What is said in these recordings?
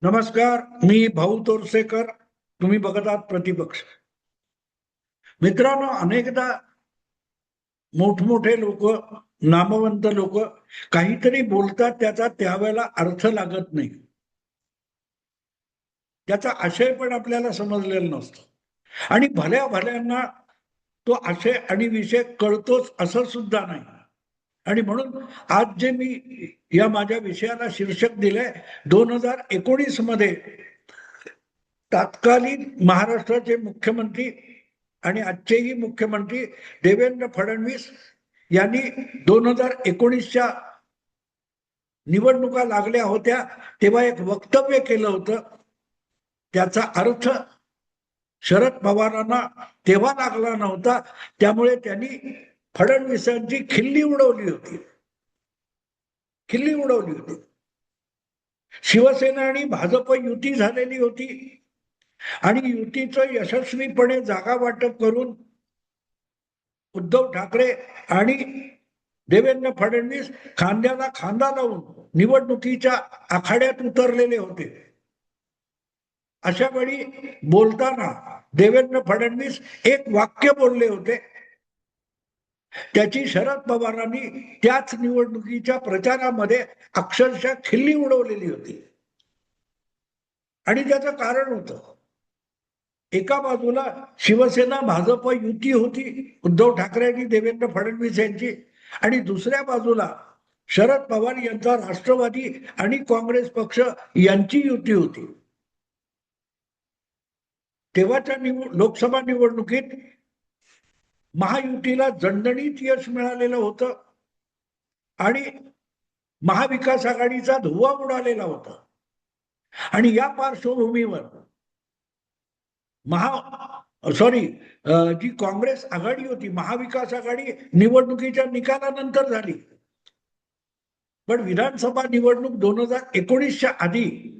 नमस्कार. मी भाऊ तोरसेकर. तुम्ही बघत आहात प्रतिपक्ष. मित्रांनो, अनेकदा मोठमोठे लोक, नामवंत लोक काहीतरी बोलतात, त्याचा त्यावेळेला अर्थ लागत नाही, त्याचा आशय पण आपल्याला समजलेला नसतो आणि भल्या भल्यांना तो आशय आणि विषय कळतोच असं सुद्धा नाही. आणि म्हणून आज जे मी या माझ्या विषयाला शीर्षक दिलंय, 2019 मध्ये तत्कालीन महाराष्ट्राचे मुख्यमंत्री आणि आजचेही मुख्यमंत्री देवेंद्र फडणवीस यांनी 2019च्या निवडणुका लागल्या होत्या तेव्हा एक वक्तव्य केलं होतं. त्याचा अर्थ शरद पवारांना तेव्हा लागला नव्हता, त्यामुळे त्यांनी फडणवीसांची खिल्ली उडवली होती. शिवसेना आणि भाजप युती झालेली होती आणि युतीचं यशस्वीपणे जागा वाटप करून उद्धव ठाकरे आणि देवेंद्र फडणवीस खांद्याला खांदा लावून निवडणुकीच्या आखाड्यात उतरलेले होते. अशा वेळी बोलताना देवेंद्र फडणवीस एक वाक्य बोलले होते, त्याची शरद पवारांनी त्याच निवडणुकीच्या प्रचारामध्ये अक्षरशः खिल्ली उडवलेली होती. आणि त्याचं कारण होतं, एका बाजूला शिवसेना भाजप युती होती उद्धव ठाकरे आणि देवेंद्र फडणवीस यांची, आणि दुसऱ्या बाजूला शरद पवार यांचा राष्ट्रवादी आणि काँग्रेस पक्ष यांची युती होती. तेव्हाच्या लोकसभा निवडणुकीत महायुतीला दणदणीत यश मिळालेलं होतं आणि महाविकास आघाडीचा धुव्वा उडालेला होता. आणि या पार्श्वभूमीवर जी काँग्रेस आघाडी होती, महाविकास आघाडी निवडणुकीच्या निकालानंतर झाली, पण विधानसभा निवडणूक 2019च्या आधी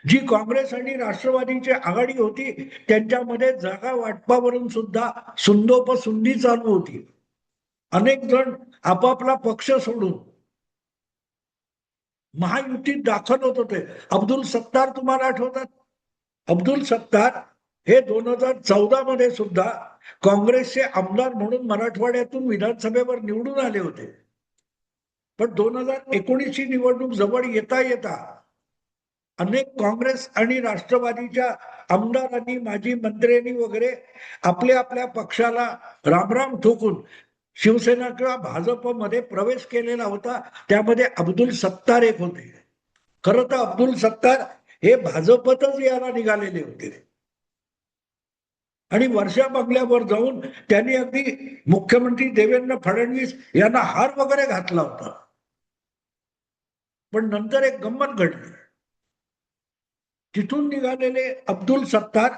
जी काँग्रेस आणि राष्ट्रवादीची आघाडी होती त्यांच्यामध्ये जागा वाटपावरून सुद्धा सुंदोपसुंदी चालू होती. अनेक जण आपापला पक्ष सोडून महायुतीत दाखल होत होते. अब्दुल सत्तार तुम्हाला आठवतात? अब्दुल सत्तार हे 2014 मध्ये सुद्धा काँग्रेसचे आमदार म्हणून मराठवाड्यातून विधानसभेवर निवडून आले होते. पण 2019 ची निवडणूक जवळ येता येता अनेक काँग्रेस आणि राष्ट्रवादीच्या आमदारांनी, माजी मंत्र्यांनी वगैरे आपल्या आपल्या पक्षाला रामराम ठोकून शिवसेना किंवा भाजपमध्ये प्रवेश केलेला होता. त्यामध्ये अब्दुल सत्तार एक होते. खरं तर अब्दुल सत्तार हे भाजपतच यायला निघालेले होते आणि वर्षा बंगल्यावर जाऊन त्यांनी अगदी मुख्यमंत्री देवेंद्र फडणवीस यांना हार वगैरे घातला होता. पण नंतर एक गंमत घडली. तिथून निघालेले अब्दुल सत्तार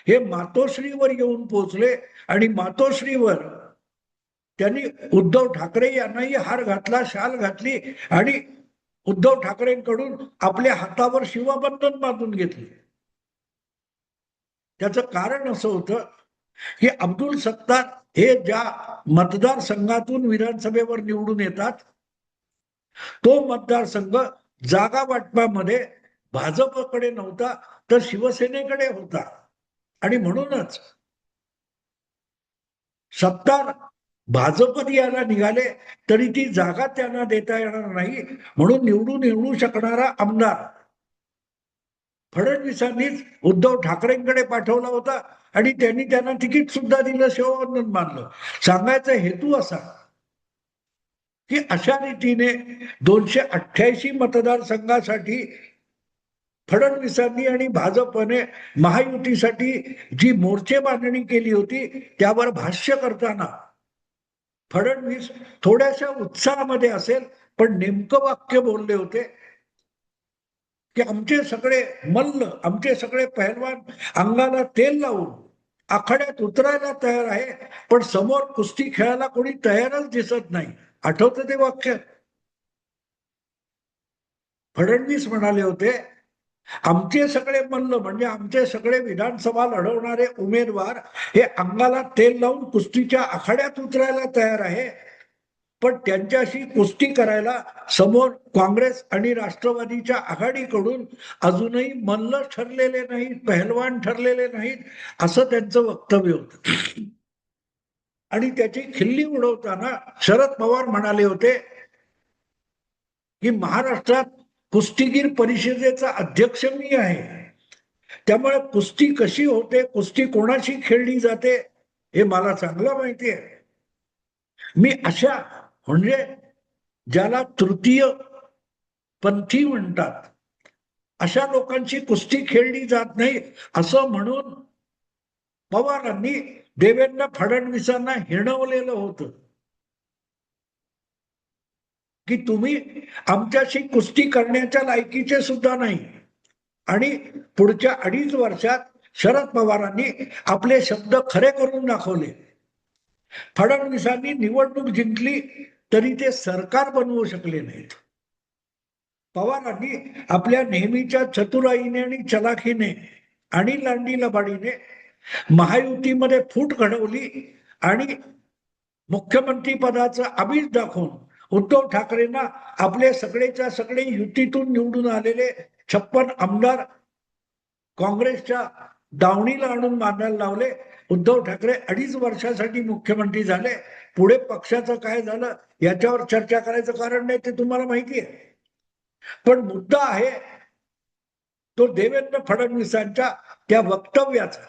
हे मातोश्रीवर येऊन पोहोचले आणि मातोश्रीवर त्यांनी उद्धव ठाकरे यांनाही हार घातला, शाल घातली आणि उद्धव ठाकरेंकडून आपल्या हातावर शिवबंधन बांधून घेतले. त्याचं कारण असं होतं की अब्दुल सत्तार हे ज्या मतदारसंघातून विधानसभेवर निवडून येतात, तो मतदारसंघ जागा वाटपामध्ये भाजपकडे नव्हता तर शिवसेनेकडे होता. आणि म्हणूनच सत्तार भाजपत यायला निघाले तरी ती जागा त्यांना देता येणार नाही, म्हणून निवडून येऊ शकणारा आमदार फडणवीसांनीच उद्धव ठाकरेंकडे पाठवला होता आणि त्यांनी त्यांना तिकीट सुद्धा दिलं, शिवबंधन बांधलं. सांगायचा हेतू असा की अशा रीतीने 288 मतदारसंघासाठी फडणवीसांनी आणि भाजपने महायुतीसाठी जी मोर्चे बांधणी केली होती त्यावर भाष्य करताना फडणवीस थोड्याशा उत्साहामध्ये असेल पण नेमकं वाक्य बोलले होते की आमचे सगळे मल्ल, आमचे सगळे पहलवान अंगाला तेल लावून आखाड्यात उतरायला तयार आहे, पण समोर कुस्ती खेळायला कोणी तयारच दिसत नाही. आठवतं ते वाक्य? फडणवीस म्हणाले होते, आमचे सगळे मल्ल म्हणजे आमचे सगळे विधानसभा लढवणारे उमेदवार हे अंगाला तेल लावून कुस्तीच्या आखाड्यात उतरायला तयार आहे, पण त्यांच्याशी कुस्ती करायला समोर काँग्रेस आणि राष्ट्रवादीच्या आघाडीकडून अजूनही मल्ल ठरलेले नाहीत, पहलवान ठरलेले नाहीत, असं त्यांचं वक्तव्य होतं. आणि त्याची खिल्ली उडवताना शरद पवार म्हणाले होते की महाराष्ट्रात कुस्तीगीर परिषदेचा अध्यक्ष मी आहे, त्यामुळे कुस्ती कशी होते, कुस्ती कोणाशी खेळली जाते हे मला चांगलं माहिती आहे. मी अशा म्हणजे ज्याला तृतीय पंथी म्हणतात अशा लोकांची कुस्ती खेळली जात नाही असं म्हणून पवारांनी देवेंद्र फडणवीसांना हिणवलेलं होतं की तुम्ही आमच्याशी कुस्ती करण्याच्या लायकीचे सुद्धा नाही. आणि पुढच्या 2.5 वर्षात शरद पवारांनी आपले शब्द खरे करून दाखवले. फडणवीसांनी निवडणूक जिंकली तरी ते सरकार बनवू शकले नाहीत. पवारांनी आपल्या नेहमीच्या चतुराईने आणि चलाखीने आणि लांडी लबाडीने महायुतीमध्ये फूट घडवली आणि मुख्यमंत्री पदाचं आमिष दाखवून उद्धव ठाकरेंना आपले सगळेच्या सगळे युतीतून निवडून आलेले 56 आमदार काँग्रेसच्या दावणीला आणून मानायला लावले. उद्धव ठाकरे 2.5 वर्षासाठी मुख्यमंत्री झाले. पुढे पक्षाचं काय झालं याच्यावर चर्चा करायचं कारण नाही, ते तुम्हाला माहिती आहे. पण मुद्दा आहे तो देवेंद्र फडणवीसांच्या त्या वक्तव्याचा.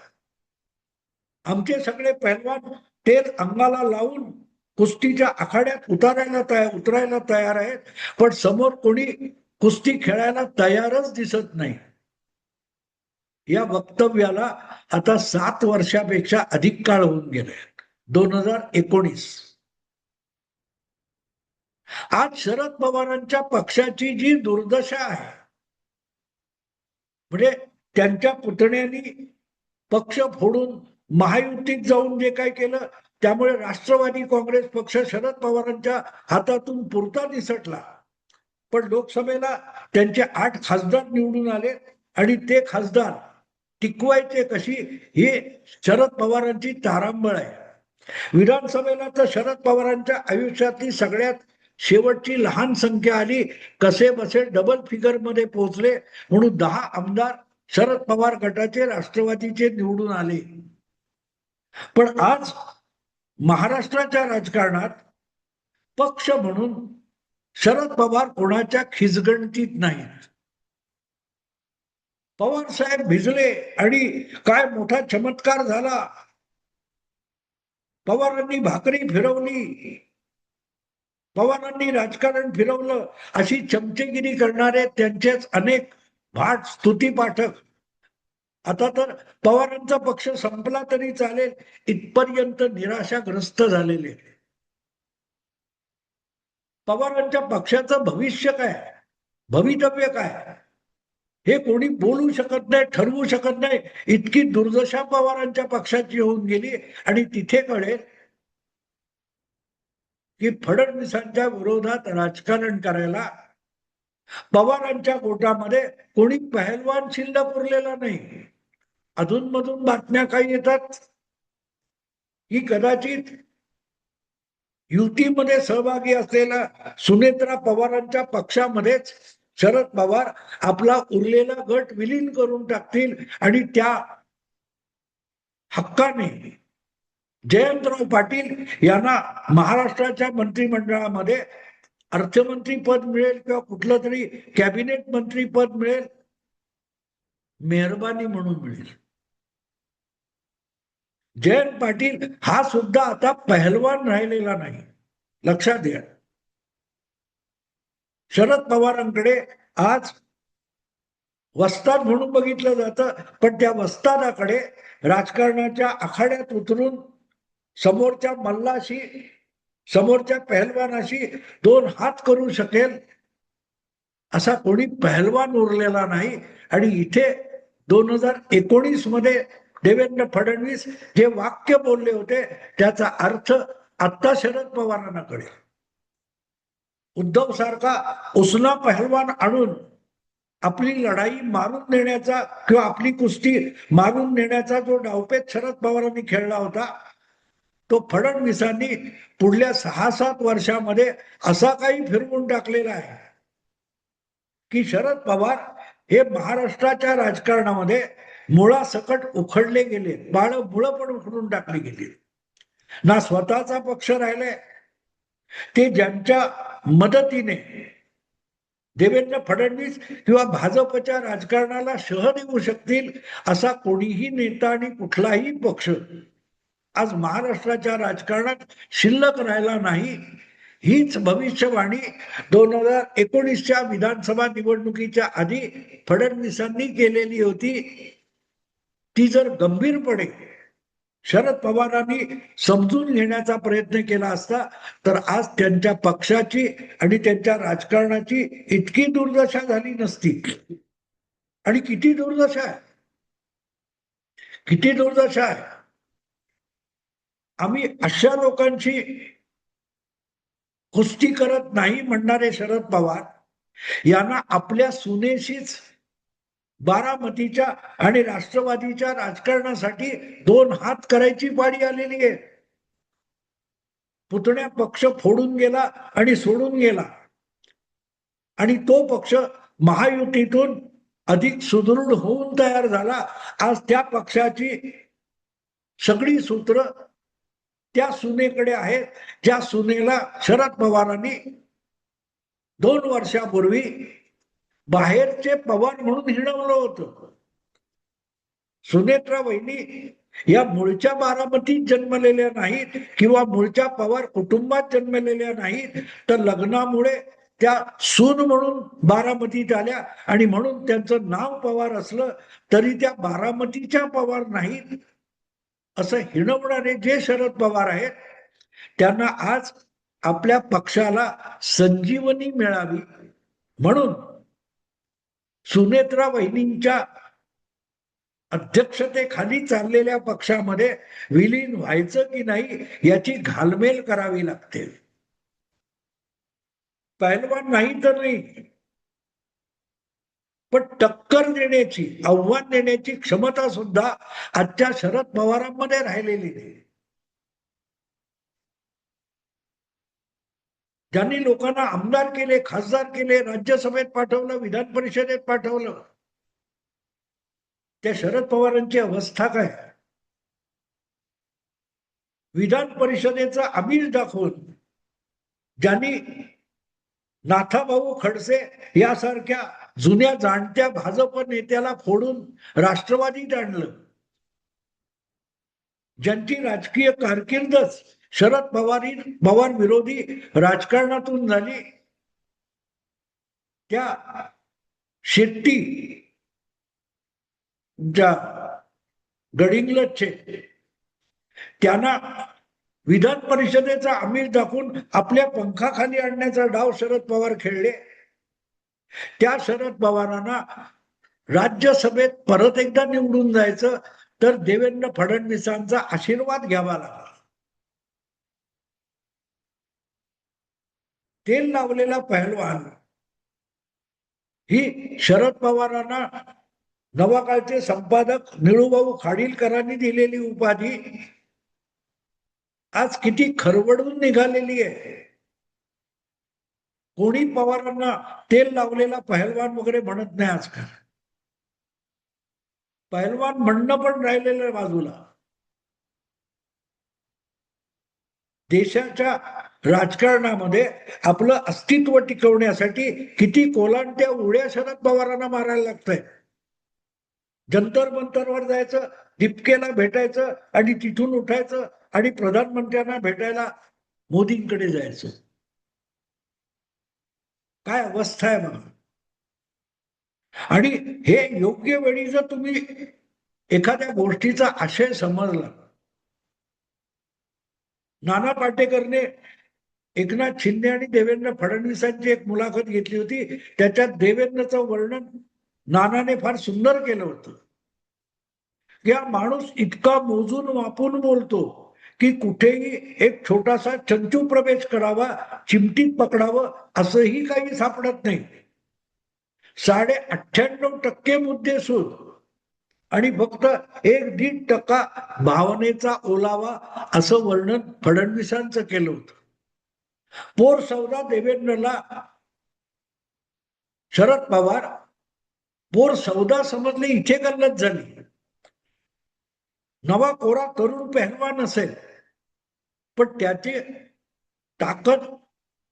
आमचे सगळे पहलवान तेल अंगाला लावून कुस्तीच्या आखाड्यात उतरायला तयार आहेत, पण समोर कोणी कुस्ती खेळायला तयारच दिसत नाही. या वक्तव्याला आता 7 वर्षापेक्षा अधिक काळ होऊन गेले. 2019. आज शरद पवारांच्या पक्षाची जी दुर्दशा आहे, म्हणजे त्यांच्या पुतण्यांनी पक्ष फोडून महायुतीत जाऊन जे काय केलं त्यामुळे राष्ट्रवादी काँग्रेस पक्ष शरद पवारांच्या हातातून पुरता निसटला. पण लोकसभेला त्यांचे 8 खासदार निवडून आले आणि ते खासदार टिकवायचे कशी ही शरद पवारांची तारांबळ आहे. विधानसभेला तर शरद पवारांच्या आयुष्यातली सगळ्यात शेवटची लहान संख्या आली, कसे बसे डबल फिगर मध्ये पोहोचले म्हणून 10 आमदार शरद पवार गटाचे राष्ट्रवादीचे निवडून आले. पण आज महाराष्ट्राच्या राजकारणात पक्ष म्हणून शरद पवार कोणाच्या खिचगणतीत नाहीत. पवार साहेब भिजले आणि काय मोठा चमत्कार झाला, पवारांनी भाकरी फिरवली, पवारांनी राजकारण फिरवलं, अशी चमचेगिरी करणारे त्यांचेच अनेक भाट स्तुती पाठक आता तर पवारांचा पक्ष संपला तरी चालेल इथपर्यंत निराशाग्रस्त झालेले. पवारांच्या पक्षाचं भविष्य काय, भवितव्य काय हे कोणी बोलू शकत नाही, ठरवू शकत नाही. इतकी दुर्दशा पवारांच्या पक्षाची होऊन गेली. आणि तिथे कळेल की फडणवीसांच्या विरोधात राजकारण करायला पवारांच्या गोटामध्ये कोणी पहलवान शिल्लक उरलेला नाही. अधूनमधून बातम्या काय येतात की कदाचित युतीमध्ये सहभागी असलेल्या सुनेत्रा पवारांच्या पक्षामध्येच शरद पवार आपला उरलेला गट विलीन करून टाकतील आणि त्या हक्काने जयंतराव पाटील यांना महाराष्ट्राच्या मंत्रिमंडळामध्ये अर्थमंत्री पद मिळेल किंवा कुठलं तरी कॅबिनेट मंत्री पद मिळेल, मेहरबानी म्हणून मिळेल. जयंत पाटील हा सुद्धा आता पहलवान राहिलेला नाही, लक्षात घ्या. शरद पवारांकडे आज वस्ताद म्हणून बघितलं जातं, पण त्या वस्तादाकडे राजकारणाच्या आखाड्यात उतरून समोरच्या मल्लाशी, समोरच्या पहलवानाशी 2 हात करू शकेल असा कोणी पहलवान उरलेला नाही. आणि इथे 2019 मध्ये देवेंद्र फडणवीस जे वाक्य बोलले होते त्याचा अर्थ आता शरद पवारांना कळेल. उद्धव सारखा उसना पहलवान आणून आपली लढाई मारून नेण्याचा किंवा आपली कुस्ती मारून नेण्याचा जो डावपेच शरद पवारांनी खेळला होता तो फडणवीसांनी पुढल्या 6-7 वर्षामध्ये असा काही फिरवून टाकलेला आहे की शरद पवार हे महाराष्ट्राच्या राजकारणामध्ये मुळासकट उखडले गेले, मुळं पण उखडून टाकली गेली. ना स्वतःचा पक्ष राहिलाय, ते ज्यांच्या मदतीने देवेंद्र फडणवीस किंवा भाजपच्या राजकारणाला शह देऊ शकतील असा कोणीही नेता आणि कुठलाही पक्ष आज महाराष्ट्राच्या राजकारणात शिल्लक राहिला नाही. हीच भविष्यवाणी 2019च्या विधानसभा निवडणुकीच्या आधी फडणवीसांनी केलेली होती. ती जर गंभीरपणे शरद पवारांनी समजून घेण्याचा प्रयत्न केला असता तर आज त्यांच्या पक्षाची आणि त्यांच्या राजकारणाची इतकी दुर्दशा झाली नसती. आणि किती दुर्दशा आहे, किती दुर्दशा आहे. आम्ही अशा लोकांची कुस्ती करत नाही म्हणणारे शरद पवार यांना आपल्या सुनेशीच बारामतीच्या आणि राष्ट्रवादीच्या राजकारणासाठी 2 हात करायची पाळी आलेली आहे. पुतण्या पक्ष फोडून गेला आणि सोडून गेला आणि तो पक्ष महायुतीतून अधिक सुदृढ होऊन तयार झाला. आज त्या पक्षाची सगळी सूत्र त्या सुनेकडे आहेत, ज्या सुनेला शरद पवारांनी 2 वर्षापूर्वी बाहेरचे पवार म्हणून हिणवलं होतं. सुनेत्रा वहिनी या मूळच्या बारामतीत जन्मलेल्या नाहीत किंवा मूळच्या पवार कुटुंबात जन्मलेल्या नाहीत, तर लग्नामुळे त्या सून म्हणून बारामतीत आल्या आणि म्हणून त्यांचं नाव पवार असलं तरी त्या बारामतीच्या पवार नाहीत असं हिणवणारे जे शरद पवार आहेत त्यांना आज आपल्या पक्षाला संजीवनी मिळावी म्हणून सुनेत्रा वहिनींच्या अध्यक्षतेखाली चाललेल्या पक्षामध्ये विलीन व्हायचं की नाही याची घालमेल करावी लागते. पहिलवान नाही तर नाही, पण टक्कर देण्याची, आव्हान देण्याची क्षमता सुद्धा आजच्या शरद पवारांमध्ये राहिलेली नाही. ज्यांनी लोकांना आमदार केले, खासदार केले, राज्यसभेत पाठवलं, विधान परिषदेत पाठवलं, त्या शरद पवारांची अवस्था काय? विधान परिषदेचा आमिष दाखवून ज्यांनी नाथाभाऊ खडसे यासारख्या जुन्या जाणत्या भाजप नेत्याला फोडून राष्ट्रवादीत आणलं, ज्यांची राजकीय कारकीर्दच शरद पवार विरोधी राजकारणातून झाली, त्या शेट्टी ज्या गडिंग्लजचे त्यांना विधान परिषदेचा आमिष दाखवून आपल्या पंखाखाली आणण्याचा डाव शरद पवार खेळले. त्या शरद पवारांना राज्यसभेत परत एकदा निवडून जायचं तर देवेंद्र फडणवीसांचा आशीर्वाद घ्यावा लागला. तेल लावलेला पहलवान ही शरद पवारांना नवाकाळचे संपादक निळूभाऊ खाडीलकरांनी दिलेली उपाधी आज किती खरवडून निघालेली आहे. कोणी पवारांना तेल लावलेला पहलवान वगैरे म्हणत नाही आजकाल. पहलवान म्हणणं पण राहिलेलं बाजूला. देशाच्या राजकारणामध्ये आपलं अस्तित्व टिकवण्यासाठी किती कोलांट्या उड्या शरद पवारांना मारायला लागतंय. जंतर मंतरवर जायचं, दीपकेला भेटायचं आणि तिथून उठायचं आणि प्रधानमंत्र्यांना भेटायला मोदींकडे जायचं. काय अवस्था आहे बघा. आणि हे योग्य वेळी जर तुम्ही एखाद्या गोष्टीचा आशय समजला. नाना पाटेकरने एकनाथ शिंदे आणि देवेंद्र फडणवीसांची एक मुलाखत घेतली होती. त्याच्यात देवेंद्रचं वर्णन नानाने फार सुंदर केलं होतं. या माणूस इतका मोजून मापून बोलतो की कुठेही एक छोटासा चंचू प्रवेश करावा, चिमटीत पकडावं असंही काही सापडत नाही. 98% मुद्देसूद आणि फक्त 1-1.5% भावनेचा ओलावा असं वर्णन फडणवीसांचं केलं होतं. पोर सौदा देवेंद्रला शरद पवार पोर सौदा समजले, इथे गल्लत झाली. नवा कोरा तरुण पहलवान असेल, पण त्याची ताकद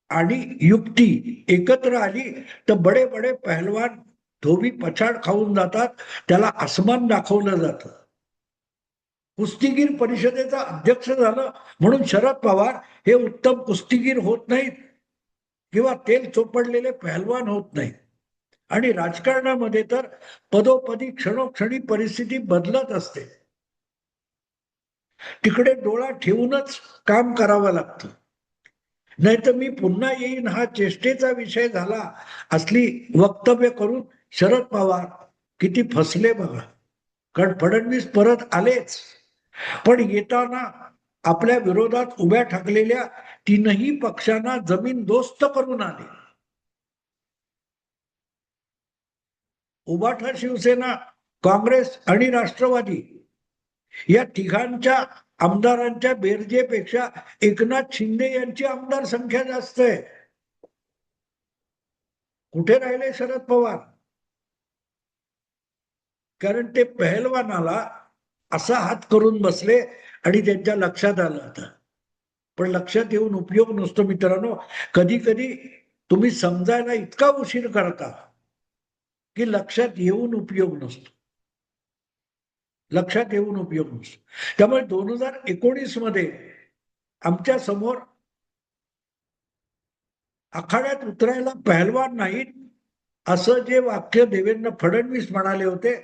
आणि युक्ती एकत्र आली तर बडे बडे पहलवान धोबी पछाड खाऊन जातात, त्याला आसमान दाखवलं जातं. कुस्तीगीर परिषदेचा अध्यक्ष झालं म्हणून शरद पवार हे उत्तम कुस्तीगीर होत नाहीत किंवा तेल चोपडलेले पहलवान होत नाहीत. आणि राजकारणामध्ये तर पदोपदी क्षणोक्षणी परिस्थिती बदलत असते, तिकडे डोळा ठेवूनच काम करावं लागतं. नाही तर मी पुन्हा येईन हा चेष्टेचा विषय झाला असली वक्तव्य करून शरद पवार किती फसले बघा. कारण फडणवीस परत आलेच, पण येताना आपल्या विरोधात उभ्या ठाकलेल्या तीनही पक्षांना जमीनदोस्त करून आले. उभाठा शिवसेना, काँग्रेस आणि राष्ट्रवादी या तिघांच्या आमदारांच्या बेरजेपेक्षा एकनाथ शिंदे यांची आमदार संख्या जास्त आहे. कुठे राहिले शरद पवार? कारण ते पहलवानाला असा हात करून बसले आणि त्यांच्या लक्षात आलं होतं. पण लक्षात येऊन उपयोग नसतो मित्रांनो. कधी कधी तुम्ही समजायला इतका उशीर करता की लक्षात येऊन उपयोग नसतो. लक्षात येऊन उपयोग नसतो. त्यामुळे 2019 मध्ये आमच्या समोर आखाड्यात उतरायला पहलवान नाहीत असं जे वाक्य देवेंद्र फडणवीस म्हणाले होते,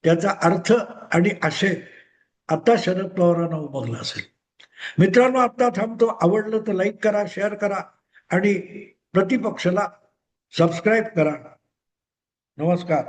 त्याचा अर्थ आणि आशय आता शरद पवारांना उमगला असेल. मित्रांनो, आता थांबतो. आवडलं तर लाईक करा, शेअर करा आणि प्रतिपक्षाला सबस्क्राईब करा. नमस्कार.